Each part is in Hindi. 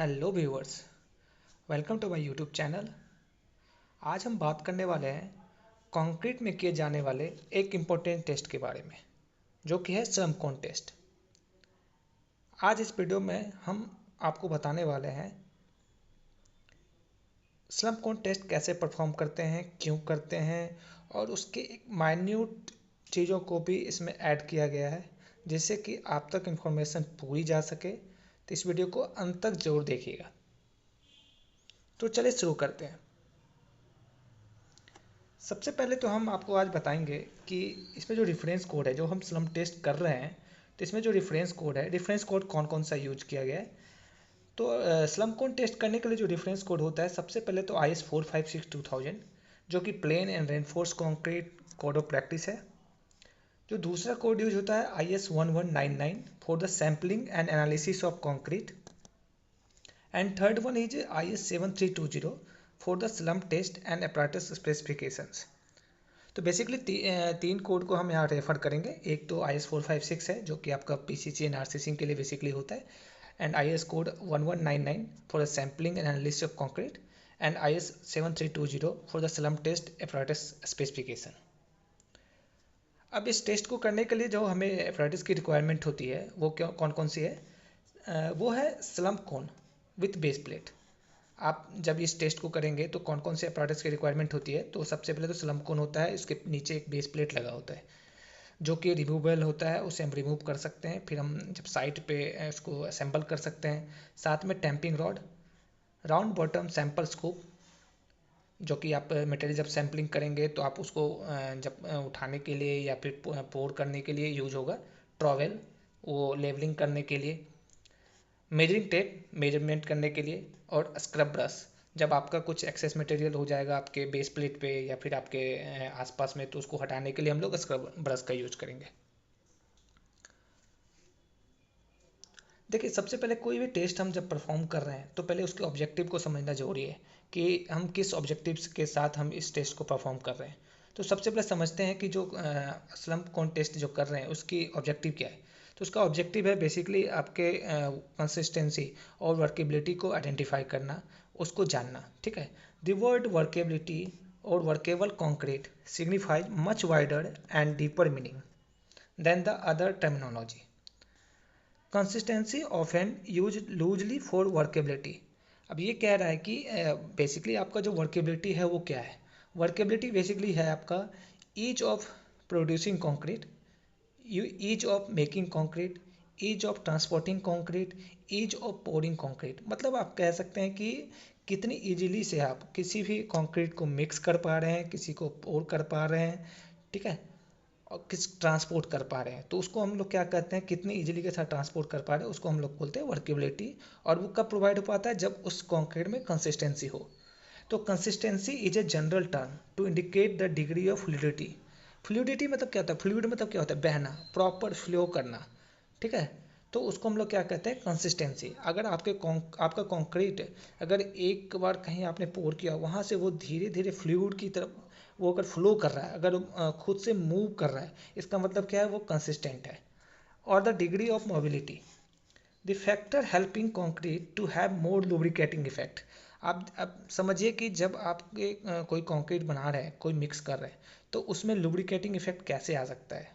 Hello viewers, welcome to my YouTube channel. आज हम बात करने वाले हैं कंक्रीट में किए जाने वाले एक इम्पोर्टेंट टेस्ट के बारे में, जो कि है स्लम कोन टेस्ट। आज इस वीडियो में हम आपको बताने वाले हैं स्लम कोन टेस्ट कैसे परफॉर्म करते हैं, क्यों करते हैं, और उसके एक माइन्यूट चीज़ों को भी इसमें ऐड किया गया है, जिससे कि आप तक इन्फॉर्मेशन पूरी जा सके। तो इस वीडियो को अंत तक जरूर देखिएगा। तो चलिए शुरू करते हैं। सबसे पहले तो हम आपको आज बताएंगे कि इसमें जो रेफरेंस कोड है, जो हम स्लम टेस्ट कर रहे हैं, तो इसमें जो रेफरेंस कोड है, रेफरेंस कोड कौन कौन सा यूज किया गया है। तो स्लम कोड टेस्ट करने के लिए जो रेफरेंस कोड होता है, सबसे पहले तो IS 456-2000, जो कि plain and reinforce concrete code of practice है। जो दूसरा कोड यूज होता है IS 1199 for the sampling and analysis of concrete, and third one is IS 7320 for the slump test and apparatus specifications. तो बेसिकली तीन कोड को हम यहाँ रेफर करेंगे। एक तो IS 456 है, जो कि आपका PCC एंड RCC के लिए बेसिकली होता है, and IS code 1199 for the sampling and analysis of concrete, and IS 7320 for the slump test apparatus specification. अब इस टेस्ट को करने के लिए जो हमें apparatus की रिक्वायरमेंट होती है, वो क्या कौन कौन सी है? वो है slum cone with base plate. आप जब इस टेस्ट को करेंगे तो कौन कौन से apparatus की रिक्वायरमेंट होती है, तो सबसे पहले तो स्लम कोन होता है, इसके नीचे एक बेस प्लेट लगा होता है जो कि रिमूवेबल होता है, उसे हम रिमूव कर सकते हैं। फिर हम जब साइट पे इसको असेंबल कर सकते हैं। साथ में tamping rod, round bottom sample scoop, जो कि आप मटेरियल जब सैम्पलिंग करेंगे तो आप उसको जब उठाने के लिए या फिर पोर करने के लिए यूज होगा। ट्रॉवेल, वो लेवलिंग करने के लिए। मेजरिंग टेप, मेजरमेंट करने के लिए। और स्क्रब ब्रश, जब आपका कुछ एक्सेस मटेरियल हो जाएगा आपके बेस प्लेट पे या फिर आपके आसपास में, तो उसको हटाने के लिए हम लोग स्क्रब ब्रश का यूज करेंगे। देखिए, सबसे पहले कोई भी टेस्ट हम जब परफॉर्म कर रहे हैं तो पहले उसके ऑब्जेक्टिव को समझना जरूरी है कि हम किस ऑब्जेक्टिव्स के साथ हम इस टेस्ट को परफॉर्म कर रहे हैं। तो सबसे पहले समझते हैं कि जो स्लम कोन टेस्ट जो कर रहे हैं उसकी ऑब्जेक्टिव क्या है। तो उसका ऑब्जेक्टिव है बेसिकली आपके कंसिस्टेंसी और वर्केबिलिटी को आइडेंटिफाई करना, उसको जानना। ठीक है। द वर्ड वर्केबिलिटी और workable concrete signifies much wider and deeper meaning than the other terminology. Consistency often use loosely for workability. अब ये कह रहा है कि बेसिकली आपका जो वर्केबिलिटी है वो क्या है। वर्केबिलिटी बेसिकली है आपका ease of producing concrete, ease of making concrete, ease of transporting concrete, ease of pouring concrete. मतलब आप कह सकते हैं कि कितनी इजीली से आप किसी भी कंक्रीट को मिक्स कर पा रहे हैं, किसी को पोर कर पा रहे हैं। ठीक है। और किस ट्रांसपोर्ट कर पा रहे हैं, तो उसको हम लोग क्या कहते हैं, कितनी इजीली के साथ ट्रांसपोर्ट कर पा रहे हैं, उसको हम लोग बोलते हैं वर्केबिलिटी। और वो कब प्रोवाइड हो पाता है, जब उस कंक्रीट में कंसिस्टेंसी हो। तो consistency is a general term to indicate the degree of fluidity. Fluidity मतलब क्या होता है, फ्लूइड मतलब क्या होता है, बहना, प्रॉपर फ्लो करना। ठीक है। तो उसको हम लोग क्या कहते हैं, कंसिस्टेंसी। अगर आपका कंक्रीट अगर एक बार कहीं आपने पोर किया, वहाँ से वो धीरे धीरे फ्लूइड की तरफ वो अगर फ्लो कर रहा है, अगर खुद से मूव कर रहा है, इसका मतलब क्या है, वो कंसिस्टेंट है। और the degree of mobility, the factor helping concrete to have more lubricating effect. आप अब समझिए कि जब आपके कोई कंक्रीट बना रहे हैं, कोई मिक्स कर रहे हैं, तो उसमें लुब्रिकेटिंग इफेक्ट कैसे आ सकता है,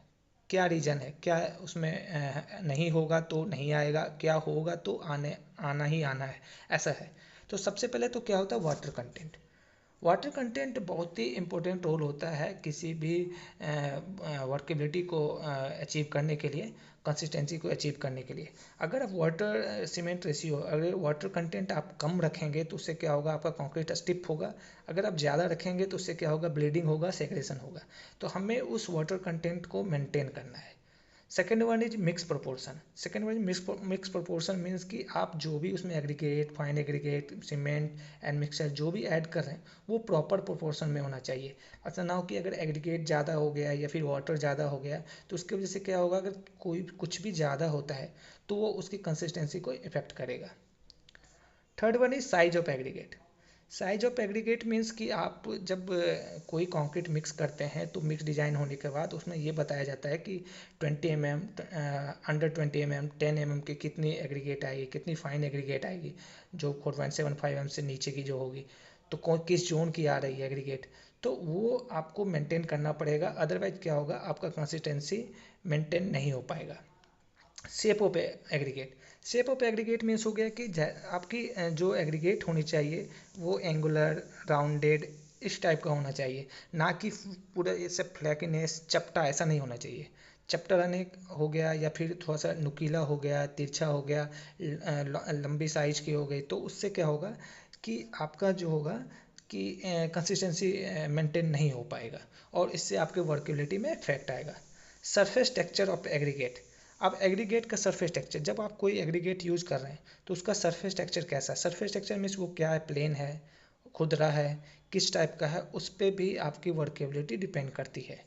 क्या रीज़न है, क्या उसमें नहीं होगा तो नहीं आएगा, क्या होगा तो आना ही आना है, ऐसा है। तो सबसे पहले तो क्या होता है, वाटर कंटेंट। वाटर कंटेंट बहुत ही इम्पोर्टेंट रोल होता है किसी भी वर्केबिलिटी को अचीव करने के लिए, कंसिस्टेंसी को अचीव करने के लिए। अगर आप वाटर सीमेंट रेशियो, अगर वाटर कंटेंट आप कम रखेंगे तो उससे क्या होगा, आपका कंक्रीट स्टिफ होगा। अगर आप ज़्यादा रखेंगे तो उससे क्या होगा, ब्लीडिंग होगा, सेग्रेशन होगा। तो हमें उस वाटर कंटेंट को मेंटेन करना है। Second one is mix proportion. Second one mix proportion means कि आप जो भी उसमें aggregate, fine aggregate, cement and mixture जो भी ऐड कर रहे हैं, वो प्रॉपर प्रोपोर्शन में होना चाहिए। ऐसा ना हो कि अगर एग्रीगेट ज़्यादा हो गया या फिर वाटर ज़्यादा हो गया, तो उसकी वजह से क्या होगा, अगर कोई कुछ भी ज़्यादा होता है तो वो उसकी कंसिस्टेंसी को इफेक्ट करेगा। Third one is size of aggregate. Size of aggregate means कि आप जब कोई कंक्रीट मिक्स करते हैं तो मिक्स डिजाइन होने के बाद उसमें ये बताया जाता है कि 20 mm, अंडर 20 mm, 10 mm की कितनी एग्रीगेट आएगी, कितनी फाइन एग्रीगेट आएगी जो 4.75 mm से नीचे की जो होगी, तो कौन किस जोन की आ रही है एग्रीगेट, तो वो आपको मेंटेन करना पड़ेगा। अदरवाइज क्या होगा, आपका कंसिस्टेंसी मेंटेन नहीं हो पाएगा। Shape of aggregate, shape of aggregate means हो गया कि आपकी जो एग्रीगेट होनी चाहिए वो एंगुलर, राउंडेड, इस टाइप का होना चाहिए, ना कि पूरा ऐसे फ्लैकीनेस चपटा ऐसा नहीं होना चाहिए। चपटा रहने हो गया या फिर थोड़ा सा नुकीला हो गया, तिरछा हो गया, लंबी साइज की हो गई, तो उससे क्या होगा कि आपका जो होगा कि कंसिस्टेंसी मेंटेन नहीं हो पाएगा और इससे आपके वर्केबिलिटी में इफेक्ट आएगा। सरफेस टेक्सचर ऑफ एग्रीगेट, अब एग्रीगेट का सरफेस टेक्सचर, जब आप कोई एग्रीगेट यूज़ कर रहे हैं तो उसका सरफेस टेक्सचर कैसा है। सरफेस टेक्सचर मीन्स वो क्या है, प्लेन है, खुरदरा है, किस टाइप का है, उस पर भी आपकी वर्केबिलिटी डिपेंड करती है।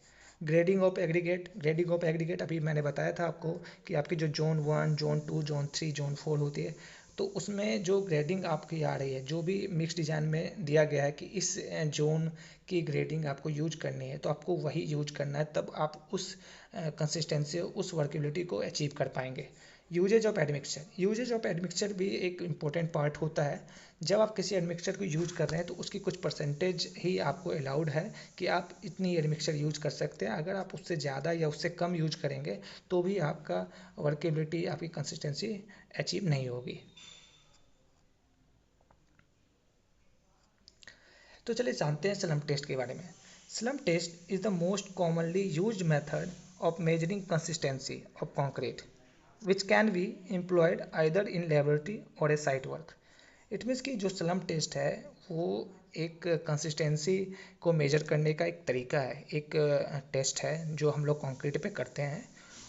Grading of aggregate, grading of aggregate अभी मैंने बताया था आपको कि आपकी जो जोन 1, जोन 2, जोन 3, जोन 4 होती है, तो उसमें जो ग्रेडिंग आपकी आ रही है, जो भी मिक्स डिज़ाइन में दिया गया है कि इस जोन की ग्रेडिंग आपको यूज करनी है, तो आपको वही यूज करना है, तब आप उस कंसिस्टेंसी, उस वर्केबिलिटी को अचीव कर पाएंगे। Usage of admixture, usage of admixture भी एक इम्पोर्टेंट पार्ट होता है। जब आप किसी एडमिक्सचर को यूज कर रहे हैं तो उसकी कुछ परसेंटेज ही आपको अलाउड है कि आप इतनी एडमिक्सचर यूज कर सकते हैं। अगर आप उससे ज़्यादा या उससे कम यूज करेंगे तो भी आपका वर्केबिलिटी, आपकी कंसिस्टेंसी अचीव नहीं होगी। तो चलिए जानते हैं स्लम्प टेस्ट के बारे में। Slump test is the most commonly used method of measuring consistency of concrete which can be employed either in laboratory or a site work. It means कि जो स्लम्प टेस्ट है वो एक कंसिस्टेंसी को मेजर करने का एक तरीका है, एक टेस्ट है जो हम लोग कंक्रीट पे करते हैं,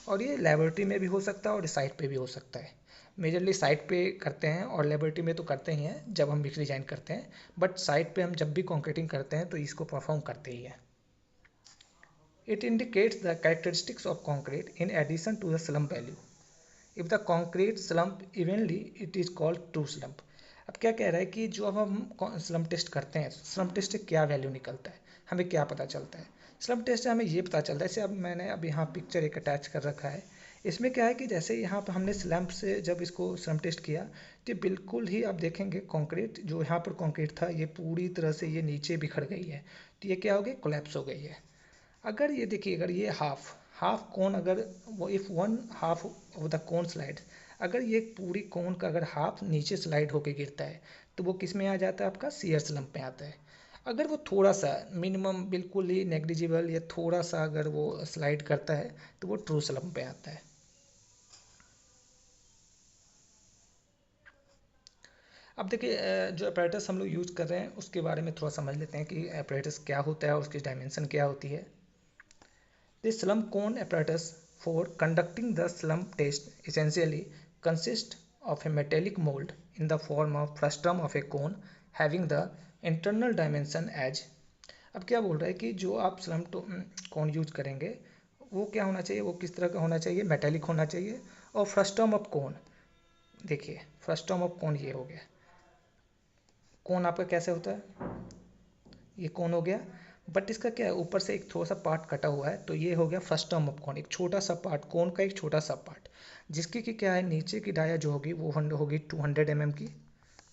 और ये लेबोरेटरी में भी हो सकता है और साइट पे भी हो सकता है। मेजरली साइट पे करते हैं और लेबोरेटरी में तो करते ही हैं जब हम मिक्स डिज़ाइन करते हैं, बट साइट पे हम जब भी कंक्रीटिंग करते हैं तो इसको परफॉर्म करते ही हैं। It indicates the characteristics of concrete in addition to the slump value. If the concrete slump evenly it is called true slump. अब क्या कह रहा है कि जो अब हम स्लम्प टेस्ट करते हैं, स्लम्प टेस्ट से क्या वैल्यू निकलता है, हमें क्या पता चलता है। स्लम्प टेस्ट से हमें ये पता चलता है, जैसे अब मैंने अब यहाँ पिक्चर एक अटैच कर रखा है, इसमें क्या है कि जैसे यहाँ पर हमने स्लम्प से जब इसको स्लम्प टेस्ट किया तो बिल्कुल ही आप देखेंगे कंक्रीट, जो यहाँ पर कंक्रीट था ये पूरी तरह से ये नीचे बिखर गई है, तो ये क्या हो गई, कोलैप्स हो गई है। अगर ये देखिए, अगर ये हाफ हाफ कोन, अगर वो if one half of the cone slide, अगर ये पूरी कोन का अगर हाफ नीचे स्लाइड होके गिरता है तो वो किस में आ जाता है, आपका शियर स्लम्प में आता है। अगर वो थोड़ा सा मिनिमम बिल्कुल ही नेग्लिजिबल या थोड़ा सा अगर वो स्लाइड करता है तो वो ट्रू स्लम्प में आता है। अब देखिए जो अपरेटस हम लोग यूज़ कर रहे हैं उसके बारे में थोड़ा समझ लेते हैं कि अपरेटस क्या होता है और उसकी डायमेंशन क्या होती है। The slump cone apparatus for conducting the slump test essentially consists of a metallic mold in the form of frustum of a cone having the internal dimension as। अब क्या बोल रहा है कि जो आप स्लम्प कौन यूज करेंगे वो क्या होना चाहिए, वो किस तरह का होना चाहिए, मेटेलिक होना चाहिए। और फ्रस्टम ऑफ कौन, देखिए फ्रस्टम ऑफ कौन ये हो गया, कौन आपका कैसे होता है, ये कौन हो गया, बट इसका क्या है, ऊपर से एक थोड़ा सा पार्ट कटा हुआ है, तो ये हो गया फर्स्ट टर्म ऑफ कौन, एक छोटा सा पार्ट, कौन का एक छोटा सा पार्ट, जिसकी कि क्या है, नीचे की डाया जो होगी वो होगी 200 mm की,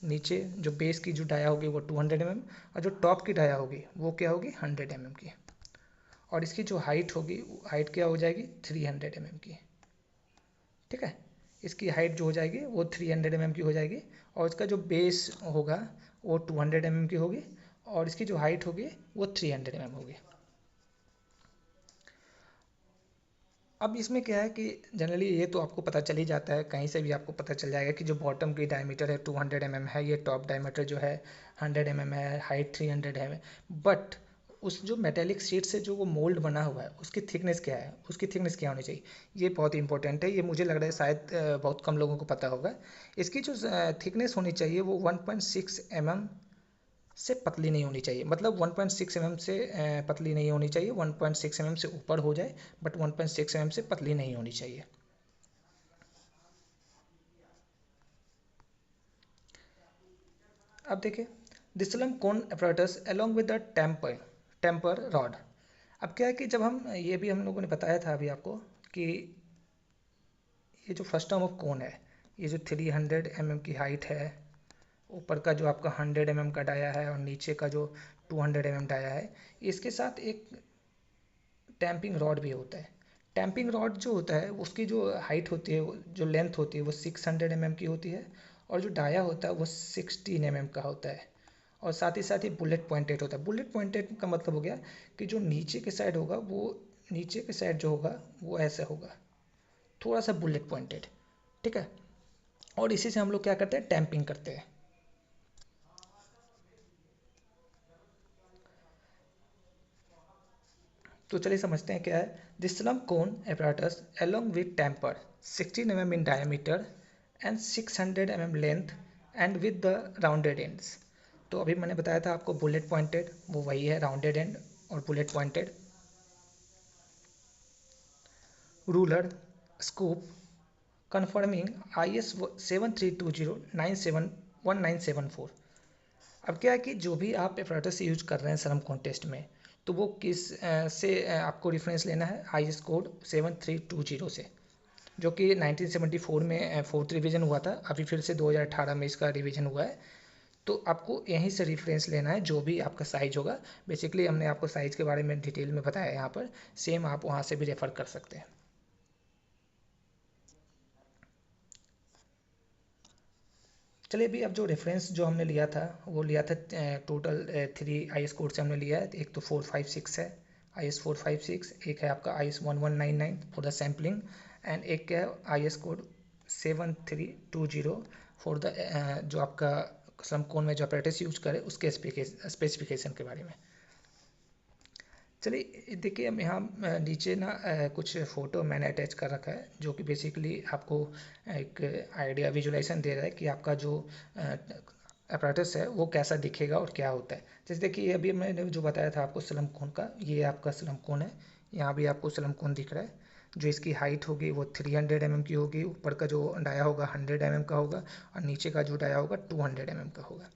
नीचे जो बेस की जो डाया होगी वो 200 mm, और जो टॉप की डाया होगी वो क्या होगी 100 mm की, और इसकी जो हाइट होगी, हाइट क्या हो जाएगी 300 mm की। ठीक है, इसकी हाइट जो हो जाएगी वो 300 mm की हो जाएगी, और इसका जो बेस होगा वो 200 mm की होगी, और इसकी जो हाइट होगी वो 300 mm होगी। अब इसमें क्या है कि जनरली ये तो आपको पता चल ही जाता है, कहीं से भी आपको पता चल जाएगा कि जो बॉटम की डायमीटर है 200 mm है, ये टॉप डायमीटर जो है 100 mm है, हाइट 300 है, बट उस जो मेटेलिक शीट से जो वो मोल्ड बना हुआ है उसकी थिकनेस क्या है, उसकी थिकनेस क्या होनी चाहिए, ये बहुत इंपॉर्टेंट है। ये मुझे लग रहा है शायद बहुत कम लोगों को पता होगा। इसकी जो थिकनेस होनी चाहिए वो 1.6 mm से पतली नहीं होनी चाहिए, मतलब 1.6 mm से पतली नहीं होनी चाहिए, 1.6 mm से ऊपर हो जाए बट 1.6 mm से पतली नहीं होनी चाहिए। अब देखिए, डिसलम कोन apparatus along with the temper rod। अब क्या है कि जब हम ये भी हम लोगों ने बताया था अभी आपको कि ये जो फर्स्ट टर्म ऑफ कोन है, ये जो 300 mm की हाइट है, ऊपर का जो आपका 100 mm का डाया है और नीचे का जो 200 mm डाया है, इसके साथ एक टैंपिंग रॉड भी होता है। टैंपिंग रॉड जो होता है उसकी जो हाइट होती है, जो लेंथ होती है वो 600 mm की होती है, और जो डाया होता है वो 16 mm का होता है। और साथ ही बुलेट पॉइंटेड होता है। बुलेट पॉइंटेड का मतलब हो गया कि जो नीचे के साइड होगा वो, नीचे के साइड जो होगा वो ऐसे होगा, थोड़ा सा बुलेट पॉइंटेड, ठीक है। और इसी से हम लोग क्या करते हैं, टैंपिंग करते हैं। तो चलिए समझते हैं क्या है। This slum cone apparatus along with temper 16 mm in diameter and 600 mm length and with the rounded ends। तो अभी मैंने बताया था आपको बुलेट पॉइंटेड, वो वही है राउंडेड एंड और bullet pointed. Ruler, scoop, confirming IS 7320971974। अब क्या है कि जो भी आप एपरेटस यूज कर रहे हैं श्रम कॉन्टेस्ट में, तो वो किस से आपको रेफरेंस लेना है, IS कोड 7320 से, जो कि 1974 में फोर्थ रिवीजन हुआ था। अभी फिर से 2018 में इसका रिवीजन हुआ है। तो आपको यहीं से रेफरेंस लेना है, जो भी आपका साइज होगा। बेसिकली हमने आपको साइज के बारे में डिटेल में बताया है यहाँ पर, सेम आप वहाँ से भी रेफर कर सकते हैं। चलिए अभी अब जो रेफरेंस जो हमने लिया था वो लिया था टोटल 3 IS कोड से हमने लिया है। एक तो 456 है, IS 456, एक है आपका IS 1199 for the sampling, and एक है IS कोड 7320 फॉर द जो आपका समकोण में जो अपरेटिस यूज करे उसके स्पेसिफिकेशन के बारे में। चलिए देखिए, हम यहाँ नीचे ना कुछ फ़ोटो मैंने अटैच कर रखा है, जो कि बेसिकली आपको एक आइडिया विजुलाइजेशन दे रहा है कि आपका जो अपरेटस है वो कैसा दिखेगा और क्या होता है। जैसे देखिए अभी मैंने जो बताया था आपको स्लम कोन का, ये आपका स्लम कोन है। यहाँ भी आपको स्लम कोन दिख रहा है। जो इसकी हाइट होगी वो 300 mm की होगी, ऊपर का जो डाया होगा 100 mm का होगा, और नीचे का जो डाया होगा 200 mm का होगा,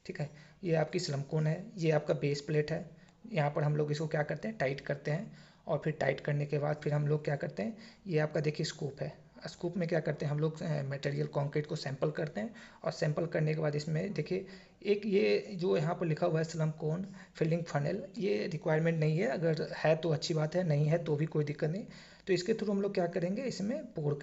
ठीक है। ये आपकी स्लम कोन है, ये आपका बेस प्लेट है। यहाँ पर हम लोग इसको क्या करते हैं, टाइट करते हैं, और फिर टाइट करने के बाद फिर हम लोग क्या करते हैं, ये आपका देखिए स्कूप है। स्कूप में क्या करते हैं हम लोग, मटेरियल कंक्रीट को सैंपल करते हैं, और सैंपल करने के बाद इसमें देखिए एक ये जो यहाँ पर लिखा हुआ है स्लम कोन फिलिंग फनल, ये रिक्वायरमेंट नहीं है। अगर है तो अच्छी बात है, नहीं है तो भी कोई दिक्कत नहीं। तो इसके थ्रू हम लोग क्या करेंगे, इसमें पोर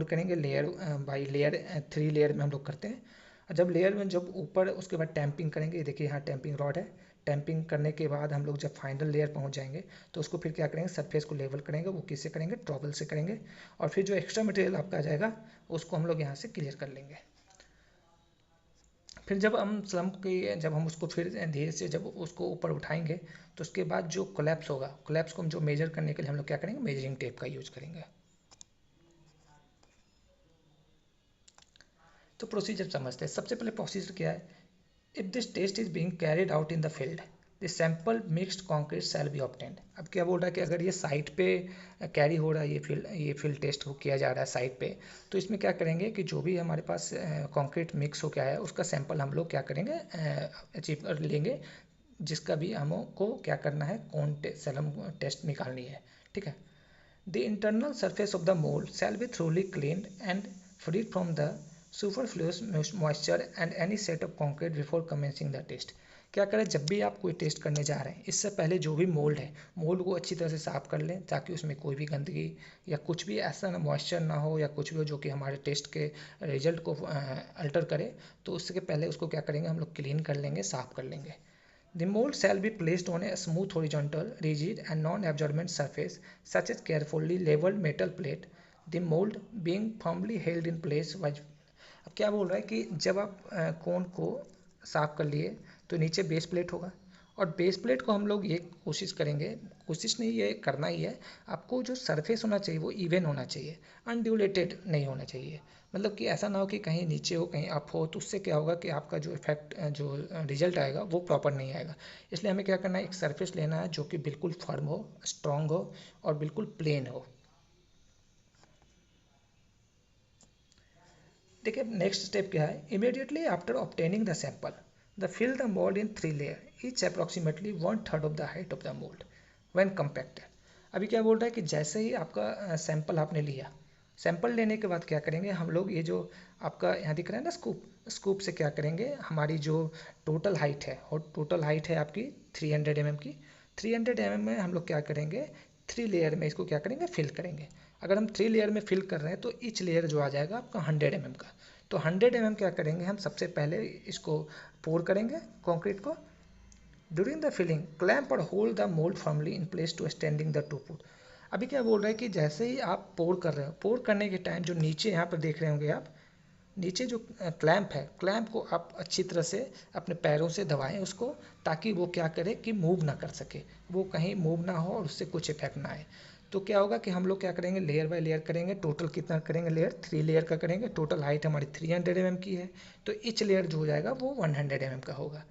करेंगे लेयर बाई लेयर, 3 लेयर में हम लोग करते हैं। जब लेयर में जब ऊपर, उसके बाद टैंपिंग करेंगे। ये देखिए यहाँ टैंपिंग रॉड है। टैंपिंग करने के बाद हम लोग जब फाइनल लेयर पहुंच जाएंगे तो उसको फिर क्या करेंगे, सरफेस को लेवल करेंगे। वो किससे करेंगे, ट्रॉबल से करेंगे। और फिर जो एक्स्ट्रा मटेरियल आपका आ जाएगा उसको हम लोग यहाँ से क्लियर कर लेंगे। फिर जब हम स्लम की, जब हम उसको फिर धीरे से जब उसको ऊपर उठाएंगे तो उसके बाद जो कोलैप्स होगा, कोलैप्स को हम जो मेजर करने के लिए हम लोग क्या करेंगे, मेजरिंग टेप का यूज करेंगे। तो प्रोसीजर समझते हैं। सबसे पहले प्रोसीजर क्या है, if this test is being carried out in the field the sample mixed concrete shall be obtained. अब क्या बोल रहा है कि अगर ये साइट पे कैरी हो रहा है, ये फील्ड टेस्ट को किया जा रहा है साइट पे, तो इसमें क्या करेंगे कि जो भी हमारे पास कंक्रीट मिक्स हो गया है उसका सैंपल हम लोग क्या करेंगे, अचीव कर लेंगे। जिसका भी हमको क्या करना है, सेलम टेस्ट निकालनी है, ठीक है। The internal surface of the mold shall be thoroughly cleaned and freed from the superfluous moisture and any set of concrete before commencing the test। क्या करें, जब भी आप कोई टेस्ट करने जा रहे हैं इससे पहले जो भी मोल्ड है, मोल्ड को अच्छी तरह से साफ कर लें, ताकि उसमें कोई भी गंदगी या कुछ भी ऐसा ना मॉइस्चर ना हो, या कुछ भी हो जो कि हमारे टेस्ट के रिजल्ट को अल्टर करे। तो उसके पहले उसको क्या करेंगे, हम लोग क्लीन कर लेंगे, साफ कर लेंगे। The mold shall be placed on a smooth horizontal, rigid and non-absorbent surface such as carefully leveled metal plate, the mold being firmly held in place by। अब क्या बोल रहा है कि जब आप कोन को साफ कर लिए तो नीचे बेस प्लेट होगा, और बेस प्लेट को हम लोग ये कोशिश करेंगे, कोशिश नहीं ये करना ही है, आपको जो सरफेस होना चाहिए वो इवन होना चाहिए, अनड्यूलेटेड नहीं होना चाहिए। मतलब कि ऐसा ना हो कि कहीं नीचे हो कहीं अप हो, तो उससे क्या होगा कि आपका जो इफेक्ट, जो रिजल्ट आएगा वो प्रॉपर नहीं आएगा। इसलिए हमें क्या करना है, एक सरफेस लेना है जो कि बिल्कुल फर्म हो, स्ट्रांग हो और बिल्कुल प्लेन हो। देखिए नेक्स्ट स्टेप क्या है, immediately after obtaining the sample the fill the mold in 3 layer, each approximately 1/3 of the height of the mold when compacted. अभी क्या बोल रहा है कि जैसे ही आपका सैंपल आपने लिया, सैंपल लेने के बाद क्या करेंगे हम लोग, ये जो आपका यहाँ दिख रहा है ना स्कूप, स्कूप से क्या करेंगे, हमारी जो टोटल हाइट है, और टोटल हाइट है आपकी 300 mm की, 300 mm में हम लोग क्या करेंगे, 3 लेयर में इसको क्या करेंगे, फिल करेंगे। अगर हम 3 लेयर में फिल कर रहे हैं तो ईच लेयर जो आ जाएगा आपका 100 mm का। तो 100 mm क्या करेंगे हम, सबसे पहले इसको पोर करेंगे कंक्रीट को। ड्यूरिंग द फिलिंग क्लैंप और hold the mould firmly in place to standing the to put. अभी क्या बोल रहा है कि जैसे ही आप पोर कर रहे हो, पोर करने के टाइम जो नीचे यहाँ पर देख रहे होंगे आप, नीचे जो क्लैंप है, क्लैंप को आप अच्छी तरह से अपने पैरों से दबाएं उसको, ताकि वो क्या करे कि मूव ना कर सके, वो कहीं मूव ना हो और उससे कुछ इफेक्ट ना आए। तो क्या होगा कि हम लोग क्या करेंगे, लेयर बाय लेयर करेंगे। टोटल कितना करेंगे लेयर, 3 लेयर का करेंगे। टोटल हाइट हमारी 300 mm की है, तो ईच लेयर जो हो जाएगा वो 100 mm का होगा।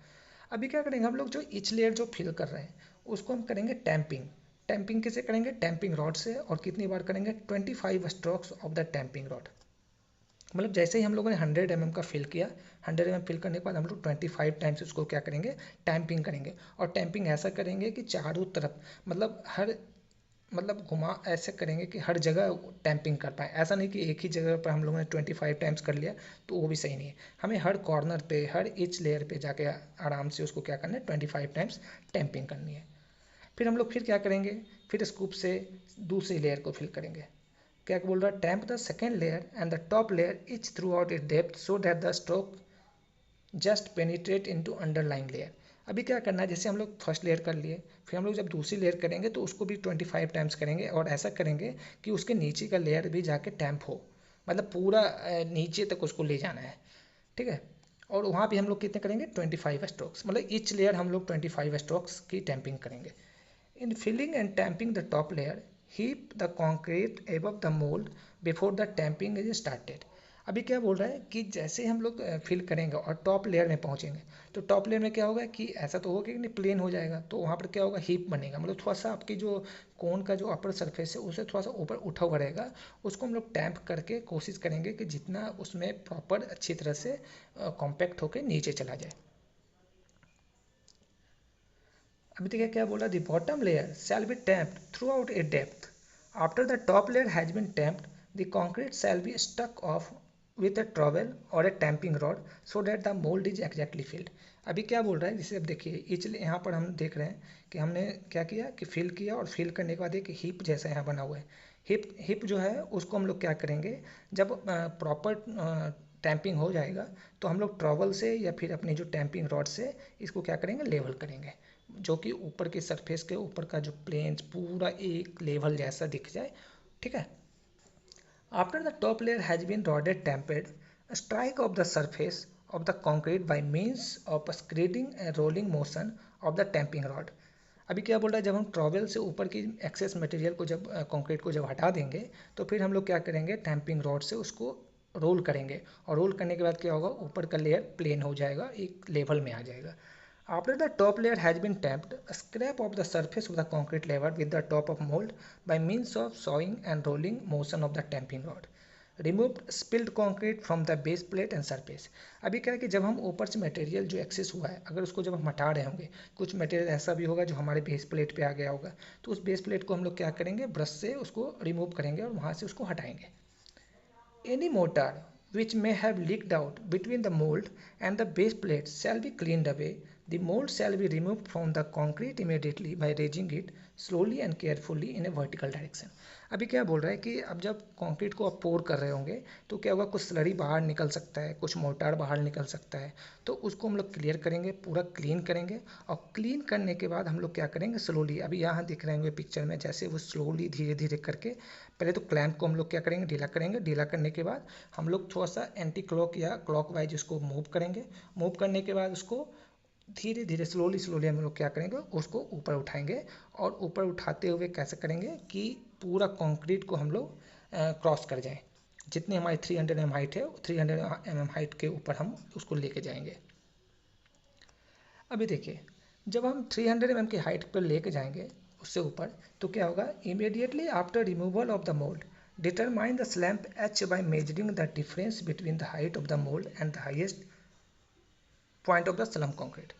अभी क्या करेंगे हम लोग, जो ईच लेयर जो फिल कर रहे हैं उसको हम करेंगे टैंपिंग। टैंपिंग किसे करेंगे, टैंपिंग रॉड से। और कितनी बार करेंगे, 25 strokes of the tamping rod. मतलब जैसे ही हम लोगों ने 100 mm का फिल किया, 100 mm फिल करने के बाद हम लोग 25 टाइम्स उसको क्या करेंगे, टैंपिंग करेंगे। और टैंपिंग ऐसा करेंगे कि चारों तरफ, मतलब हर, मतलब घुमा ऐसे करेंगे कि हर जगह टैंपिंग कर पाए। ऐसा नहीं कि एक ही जगह पर हम लोगों ने 25 टाइम्स कर लिया, तो वो भी सही नहीं है। हमें हर कॉर्नर पे, हर ईच लेयर पे जाके आराम से उसको क्या करना है, 25 टाइम्स टैंपिंग करनी है। फिर हम लोग फिर क्या करेंगे, फिर स्कूप से दूसरी लेयर को फिल करेंगे। क्या बोल रहा है, temp the second layer and the top layer etch through out it depth so that the stroke just penetrate into underline layer. अभी क्या करना है, जैसे हम लोग फर्स्ट लेयर कर लिए, फिर हम लोग जब दूसरी लेयर करेंगे तो उसको भी 25 टाइम्स करेंगे। और ऐसा करेंगे कि उसके नीचे का लेयर भी जाके टैम्प हो, मतलब पूरा नीचे तक उसको ले जाना है, ठीक है। और वहाँ भी हम लोग कितने करेंगे, 25 स्ट्रोक्स, मतलब ईच लेयर हम लोग 25 स्ट्रोक्स की टैंपिंग करेंगे। In filling and tamping the top layer, heap the concrete above the mold before the tamping is started. अभी क्या बोल रहा है कि जैसे हम लोग फिल करेंगे और टॉप लेयर में पहुंचेंगे, तो टॉप लेयर में क्या होगा कि ऐसा तो होगा कि नहीं, प्लेन हो जाएगा। तो वहाँ पर क्या होगा, हीप बनेगा, मतलब थोड़ा सा आपकी जो कोन का जो अपर सरफेस है उसे थोड़ा सा ऊपर उठा हुआ रहेगा। उसको हम लोग टैंप करके कोशिश करेंगे कि जितना उसमें प्रॉपर अच्छी तरह से कॉम्पैक्ट होकर नीचे चला जाए। अभी देखिए क्या बोला, the bottom layer shall be tamped through a depth. After the top layer has been tamped, the concrete shall be stuck off with a trowel और a tamping rod so that the mould is exactly filled. अभी क्या बोल रहा है, जैसे अब देखिए इसलिए यहाँ पर हम देख रहे हैं कि हमने क्या किया कि फिल किया, और फिल करने के बाद एक हिप जैसा यहाँ बना हुआ है। हिप हिप जो है उसको हम लोग क्या करेंगे, जब प्रॉपर टैम्पिंग हो जाएगा तो हम लोग ट्रॉवल से या फिर अपनी जो टैम्पिंग रॉड से इसको क्या करेंगे, लेवल करेंगे, जो कि ऊपर के सरफेस के ऊपर का जो प्लेन पूरा एक लेवल जैसा दिख जाए, ठीक है। After the top layer has been rodded tamped, strike off the surface of the concrete by means of screeding and rolling motion of the tamping rod. अभी क्या बोल रहा है, जब हम ट्रॉवेल से ऊपर की एक्सेस मटेरियल को, जब कंक्रीट को जब हटा देंगे, तो फिर हम लोग क्या करेंगे, टैम्पिंग रॉड से उसको रोल करेंगे। और रोल करने के बाद क्या होगा, ऊपर का लेयर प्लेन हो जाएगा, एक लेवल में आ जाएगा। After the top layer has been tamped, scrape off the surface of the concrete layer with the top of mold by means of sawing and rolling motion of the tamping rod. Remove spilled concrete from the base plate and surface. अभी क्या है कि जब हम ऊपर से मटेरियल जो एक्सेस हुआ है, अगर उसको जब हम हटा रहे होंगे, कुछ मटेरियल ऐसा भी होगा जो हमारे बेस प्लेट पे आ गया होगा, तो उस बेस प्लेट को हम लोग क्या करेंगे, ब्रश से उसको रिमूव करेंगे और वहाँ से उसको हटाएंगे। Any mortar which may have leaked out between the mold and the base plate shall be cleaned away. The mold shall be removed from the concrete immediately by raising it slowly and carefully in a vertical direction. अभी क्या बोल रहा है कि अब जब कंक्रीट को आप पोर कर रहे होंगे तो क्या होगा, कुछ स्लरी बाहर निकल सकता है, कुछ मोर्टार बाहर निकल सकता है। तो उसको हम लोग क्लियर करेंगे, पूरा क्लीन करेंगे। और क्लीन करने के बाद हम लोग क्या करेंगे, स्लोली, अभी यहाँ दिख रहे होंगे पिक्चर में, जैसे वो स्लोली धीरे धीरे करके, पहले तो क्लैंप को हम लोग क्या करेंगे, ढीला करेंगे। ढीला करने के बाद हम लोग थोड़ा सा एंटी क्लॉक या क्लॉक वाइज उसको मूव करेंगे। मूव करने के बाद उसको धीरे धीरे स्लोली स्लोली हम लोग क्या करेंगे, उसको ऊपर उठाएंगे। और ऊपर उठाते हुए कैसे करेंगे कि पूरा कंक्रीट को हम लोग क्रॉस कर जाएं। जितनी हमारी 300 mm हाइट है, 300 mm हाइट के ऊपर हम उसको लेके जाएंगे। अभी देखिए, जब हम 300 mm की हाइट पर लेके जाएंगे उससे ऊपर, तो क्या होगा, immediately after removal of the mould determine the स्लैम्प H by measuring the difference between the height of the mould and the highest point of the slum concrete.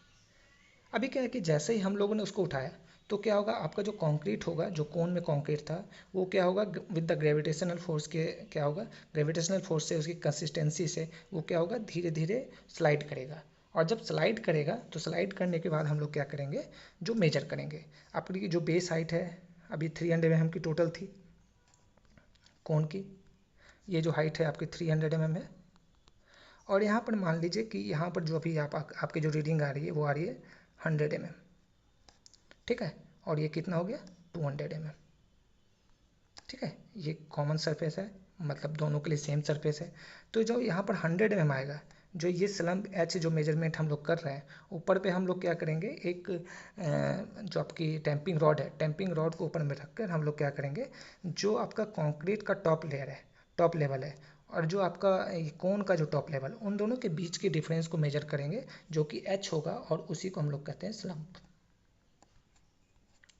अभी क्या है कि जैसे ही हम लोगों ने उसको उठाया तो क्या होगा, आपका जो कंक्रीट होगा, जो कोन में कंक्रीट था, वो क्या होगा, विद द ग्रेविटेशनल फोर्स के क्या होगा, ग्रेविटेशनल फोर्स से, उसकी कंसिस्टेंसी से वो क्या होगा, धीरे धीरे स्लाइड करेगा। और जब स्लाइड करेगा तो स्लाइड करने के बाद हम लोग क्या करेंगे, जो मेजर करेंगे, आपकी जो बेस हाइट है अभी 300 mm की टोटल थी कोन की, ये जो हाइट है आपकी 300 mm है। और यहाँ पर मान लीजिए कि यहाँ पर जो अभी आपकी जो रीडिंग आ रही है वो आ रही है 100 mm, ठीक है। और ये कितना हो गया, 200 mm, ठीक है। ये कॉमन सरफेस है, मतलब दोनों के लिए सेम सरफेस है। तो जो यहाँ पर 100 mm आएगा, जो ये स्लम्प एच जो मेजरमेंट हम लोग कर रहे हैं, ऊपर पे हम लोग क्या करेंगे, एक जो आपकी टैंपिंग रॉड है, टैंपिंग रॉड को ऊपर में रखकर हम लोग क्या करेंगे, जो आपका कंक्रीट का टॉप लेयर है, टॉप लेवल है, और जो आपका कोन का जो टॉप लेवल, उन दोनों के बीच के डिफरेंस को मेजर करेंगे, जो कि एच होगा, और उसी को हम लोग कहते हैं स्लम्प।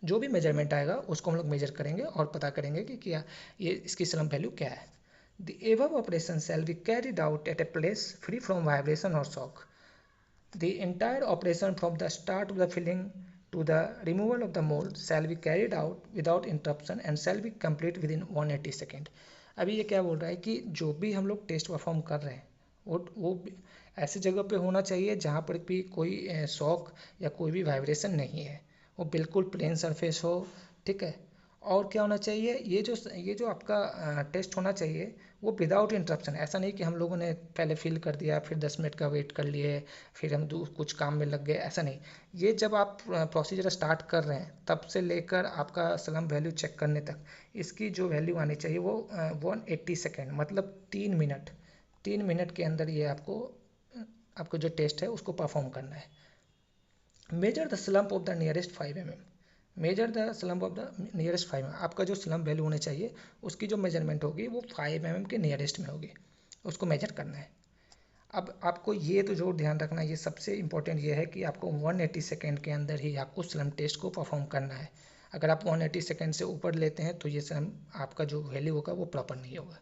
जो भी मेजरमेंट आएगा उसको हम लोग मेजर करेंगे और पता करेंगे कि क्या ये इसकी स्लम्प वैल्यू क्या है। The above operation shall be carried out at a place free from vibration और shock. The entire operation from the start of the filling to the removal of the mold shall be carried out without interruption and shall be complete within 180 second. अभी ये क्या बोल रहा है कि जो भी हम लोग टेस्ट परफॉर्म कर रहे हैं वो ऐसी जगह पे होना चाहिए जहाँ पर भी कोई शॉक या कोई भी वाइब्रेशन नहीं है, वो बिल्कुल प्लेन सरफेस हो, ठीक है। और क्या होना चाहिए, ये जो आपका टेस्ट होना चाहिए वो विदाउट इंटरप्शन। ऐसा नहीं कि हम लोगों ने पहले फिल कर दिया, फिर 10 मिनट का वेट कर लिए, फिर हम कुछ काम में लग गए, ऐसा नहीं। ये जब आप प्रोसीजर स्टार्ट कर रहे हैं तब से लेकर आपका स्लम्प वैल्यू चेक करने तक इसकी जो वैल्यू आनी चाहिए वो 180 सेकेंड, मतलब 3 मिनट। 3 मिनट के अंदर ये आपको जो टेस्ट है उसको परफॉर्म करना है। Measure the slump of the nearest 5 mm। Measure the slump of the nearest 5 mm, आपका जो स्लम्प वैल्यू होने चाहिए उसकी जो मेजरमेंट होगी वो 5 mm के नियरेस्ट में होगी, उसको मेजर करना है। अब आपको ये तो जरूर ध्यान रखना, ये सबसे इंपॉर्टेंट ये है कि आपको 180 सेकेंड के अंदर ही आपको स्लम्प टेस्ट को परफॉर्म करना है। अगर आप 180 सेकेंड से ऊपर लेते हैं तो ये स्लम्प आपका जो वैल्यू होगा वो प्रॉपर नहीं होगा।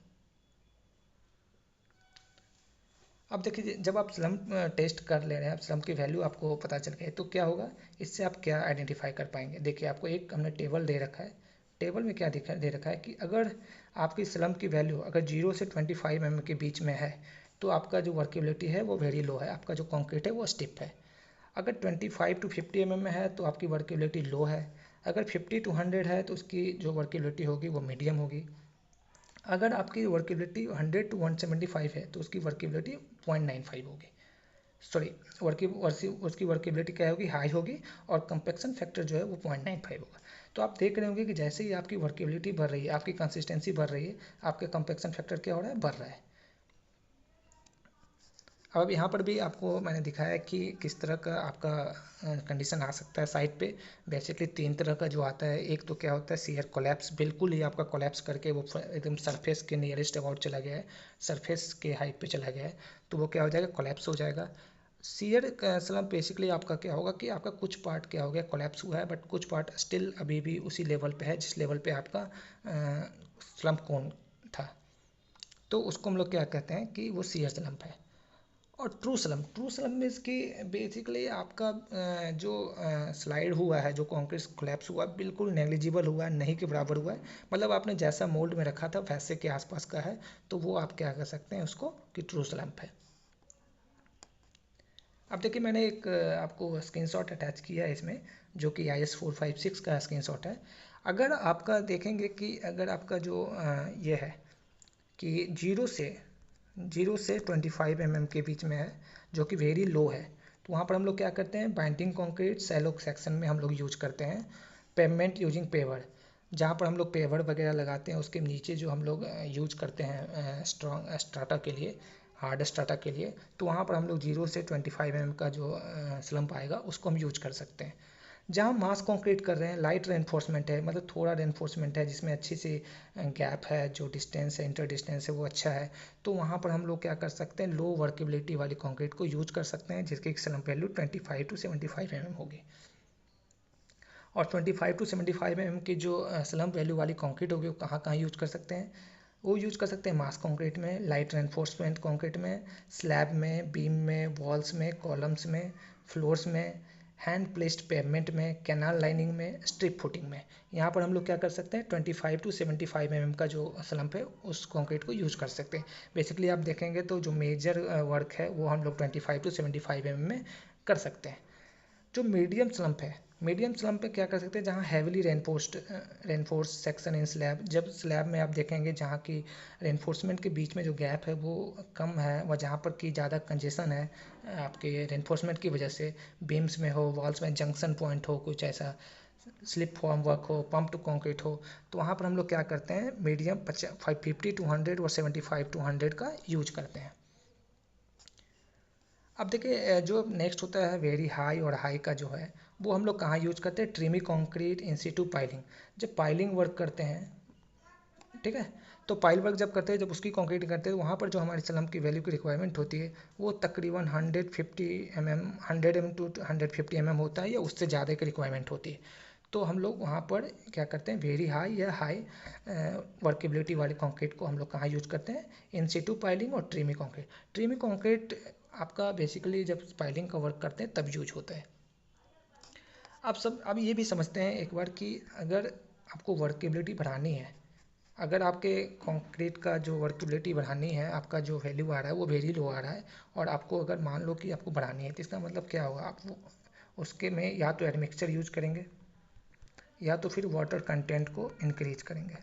अब देखिए, जब आप स्लम्प टेस्ट कर ले रहे हैं, आप स्लम्प की वैल्यू आपको पता चल गई तो क्या होगा, इससे आप क्या आइडेंटिफाई कर पाएंगे। देखिए, आपको एक हमने टेबल दे रखा है, टेबल में क्या दे रखा है कि अगर आपकी स्लम्प की वैल्यू अगर 0 से 25 mm के बीच में है तो आपका जो वर्केबिलिटी है वो वेरी लो है, आपका जो कॉन्क्रीट है वो स्टिफ है। अगर 25 to 50 mm में है तो आपकी वर्केबिलिटी लो है। अगर 50 to 100 है तो उसकी जो वर्केबिलिटी होगी वो मीडियम होगी। अगर आपकी वर्केबिलिटी 100 to 175 है तो उसकी वर्केबिलिटी 0.95 होगी, सॉरी उसकी वर्केबिलिटी क्या होगी, हाई होगी, और कंपैक्शन फैक्टर जो है वो 0.95 होगा। तो आप देख रहे होंगे कि जैसे ही आपकी वर्केबिलिटी बढ़ रही है, आपकी कंसिस्टेंसी बढ़ रही है, आपके कंपैक्शन फैक्टर क्या हो रहा है, बढ़ रहा है। अब यहाँ पर भी आपको मैंने दिखाया कि किस तरह का आपका कंडीशन आ सकता है साइट पे। बेसिकली 3 तरह का जो आता है, एक तो क्या होता है शियर कोलैप्स, बिल्कुल ही आपका कोलैप्स करके वो एकदम सरफेस के नियरेस्ट अबाउट चला गया है, सरफेस के हाइट पे चला गया है, तो वो क्या हो जाएगा, कोलैप्स हो जाएगा। शियर स्लम्प बेसिकली आपका क्या होगा कि आपका कुछ पार्ट क्या हो गया, कोलैप्स हुआ है, बट कुछ पार्ट स्टिल अभी भी उसी लेवल पे है जिस लेवल पे आपका स्लम्प कोन था, तो उसको हम लोग क्या कहते हैं कि वो शियर स्लम्प है। और ट्रू स्लम्प में इसकी बेसिकली आपका जो स्लाइड हुआ है, जो कॉन्क्रीट कोलैप्स हुआ, बिल्कुल नेग्लिजिबल हुआ है, नहीं के बराबर हुआ है, मतलब आपने जैसा मोल्ड में रखा था वैसे के आसपास का है, तो वो आप क्या कर सकते हैं उसको कि ट्रू स्लम्प है। अब देखिए, मैंने एक आपको स्क्रीनशॉट अटैच किया है इसमें, जो कि IS 456 का स्क्रीनशॉट है। अगर आपका देखेंगे कि अगर आपका जो ये है कि 0 से 25 mm के बीच में है, जो कि वेरी लो है, तो वहाँ पर हम लोग क्या करते हैं, बाइंडिंग कंक्रीट सैलो सेक्शन में हम लोग यूज करते हैं पेवमेंट यूजिंग पेवर। जहाँ पर हम लोग पेवर वगैरह लगाते हैं उसके नीचे जो हम लोग यूज करते हैं स्ट्रॉन्ग स्ट्राटा के लिए, हार्ड स्ट्राटा के लिए, तो वहाँ पर हम लोग 0 से 25 mm का जो स्लम्प आएगा उसको हम यूज कर सकते हैं। जहाँ मास कंक्रीट कर रहे हैं, लाइट रेनफोर्समेंट है, मतलब थोड़ा रेनफोर्समेंट है जिसमें अच्छी सी गैप है, जो डिस्टेंस है, इंटर डिस्टेंस है वो अच्छा है, तो वहाँ पर हम लोग क्या कर सकते हैं, लो वर्केबिलिटी वाली कंक्रीट को यूज कर सकते हैं, जिसकी स्लम्प वैल्यू 25 to 75 mm होगी। और 25 to 75 mm की जो स्लम्प वैल्यू वाली कंक्रीट होगी वो कहाँ कहाँ यूज कर सकते हैं, वो यूज कर सकते हैं मास कंक्रीट में, लाइट रेनफोर्समेंट कंक्रीट में, स्लैब में, बीम में, वॉल्स में, कॉलम्स में, फ्लोर्स में, हैंड प्लेस्ड पेवमेंट में, कैनाल लाइनिंग में, स्ट्रिप फुटिंग में। यहाँ पर हम लोग क्या कर सकते हैं 25 टू 75 mm का जो स्लम्प है उस कंक्रीट को यूज कर सकते हैं। बेसिकली आप देखेंगे तो जो मेजर वर्क है वो हम लोग 25 टू 75 mm में कर सकते हैं। जो मीडियम स्लम्प है, मीडियम स्लम्प पे क्या कर सकते हैं, जहाँ heavily reinforce section in slab, जब स्लैब में आप देखेंगे जहाँ की रेनफोर्समेंट के बीच में जो गैप है वो कम है, व जहाँ पर की ज़्यादा कंजेशन है आपके रेनफोर्समेंट की वजह से, बीम्स में हो, वॉल्स में जंक्शन पॉइंट हो, कुछ ऐसा स्लिप फॉर्म वर्क हो, पंप टू कंक्रीट हो, तो वहाँ पर हम लोग क्या करते हैं मीडियम 50 टू 100 और 75 टू 100 का यूज करते हैं। अब देखिए जो नेक्स्ट होता है वेरी हाई और हाई का जो है वो हम लोग कहाँ यूज करते हैं, ट्रिमी कंक्रीट इन सिटू पाइलिंग। जब पाइलिंग वर्क करते हैं, ठीक है, तो पाइल वर्क जब करते हैं, जब उसकी कंक्रीट करते हैं, तो वहाँ पर जो हमारे स्लम्प की वैल्यू की रिक्वायरमेंट होती है वो तकरीबन 100 mm टू 150 mm होता है, या उससे ज़्यादा की रिक्वायरमेंट होती है। तो हम लोग वहाँ पर क्या करते हैं वेरी हाई या हाई वर्केबिलिटी वाले कंक्रीट को हम लोग कहाँ यूज करते हैं, इन सिटू पाइलिंग और ट्रिमी कंक्रीट। ट्रिमी कंक्रीट आपका बेसिकली जब पाइलिंग का वर्क करते हैं तब यूज होता है। आप सब अब ये भी समझते हैं एक बार कि अगर आपको वर्केबिलिटी बढ़ानी है, अगर आपके कंक्रीट का जो वर्केबिलिटी बढ़ानी है, आपका जो वैल्यू आ रहा है वो वेरी लो आ रहा है, और आपको अगर मान लो कि आपको बढ़ानी है, तो इसका मतलब क्या होगा, आप उसके में या तो एडमिक्सचर यूज करेंगे या तो फिर वाटर कंटेंट को इंक्रीज करेंगे।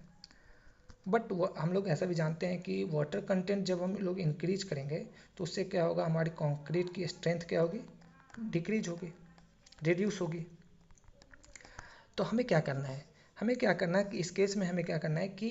बट हम लोग ऐसा भी जानते हैं कि वाटर कंटेंट जब हम लोग इंक्रीज करेंगे तो उससे क्या होगा, हमारी कंक्रीट की स्ट्रेंथ क्या होगी, डिक्रीज होगी, रिड्यूस होगी। तो हमें क्या करना है, हमें क्या करना है कि इस केस में हमें क्या करना है कि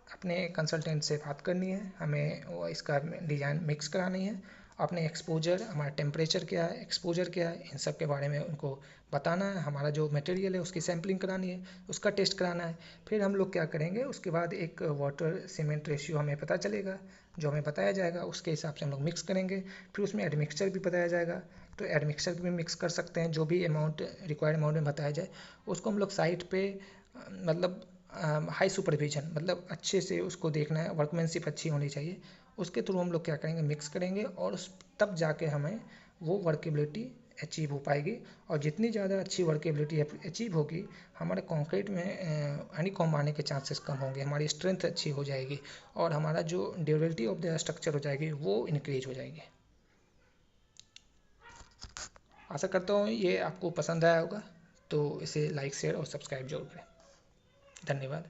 अपने कंसल्टेंट से बात करनी है, हमें वो इसका डिज़ाइन मिक्स करानी है, अपने एक्सपोजर, हमारा टेम्परेचर क्या है, एक्सपोजर क्या है, इन सब के बारे में उनको बताना है, हमारा जो मटेरियल है उसकी सैम्पलिंग करानी है, उसका टेस्ट कराना है। फिर हम लोग क्या करेंगे, उसके बाद एक वाटर सीमेंट रेशियो हमें पता चलेगा, जो हमें बताया जाएगा उसके हिसाब से हम लोग मिक्स करेंगे। फिर उसमें एडमिक्सचर भी बताया जाएगा, तो एडमिक्सचर भी मिक्स कर सकते हैं, जो भी अमाउंट रिक्वायर्ड अमाउंट में बताया जाए उसको हम लोग साइट पे मतलब हाई सुपरविजन, मतलब अच्छे से उसको देखना है, वर्कमैनशिप अच्छी होनी चाहिए, उसके थ्रू हम लोग क्या करेंगे मिक्स करेंगे, और उस तब जाके हमें वो वर्केबिलिटी अचीव हो पाएगी। और जितनी ज़्यादा अच्छी वर्केबिलिटी अचीव होगी, हमारे कंक्रीट में हनीकॉम्ब आने के चांसेस कम होंगे, हमारी स्ट्रेंथ अच्छी हो जाएगी, और हमारा जो ड्यूरेबिलिटी ऑफ द स्ट्रक्चर हो जाएगी वो इंक्रीज हो जाएगी। आशा करता हूँ ये आपको पसंद आया होगा, तो इसे लाइक शेयर और सब्सक्राइब जरूर करें। धन्यवाद।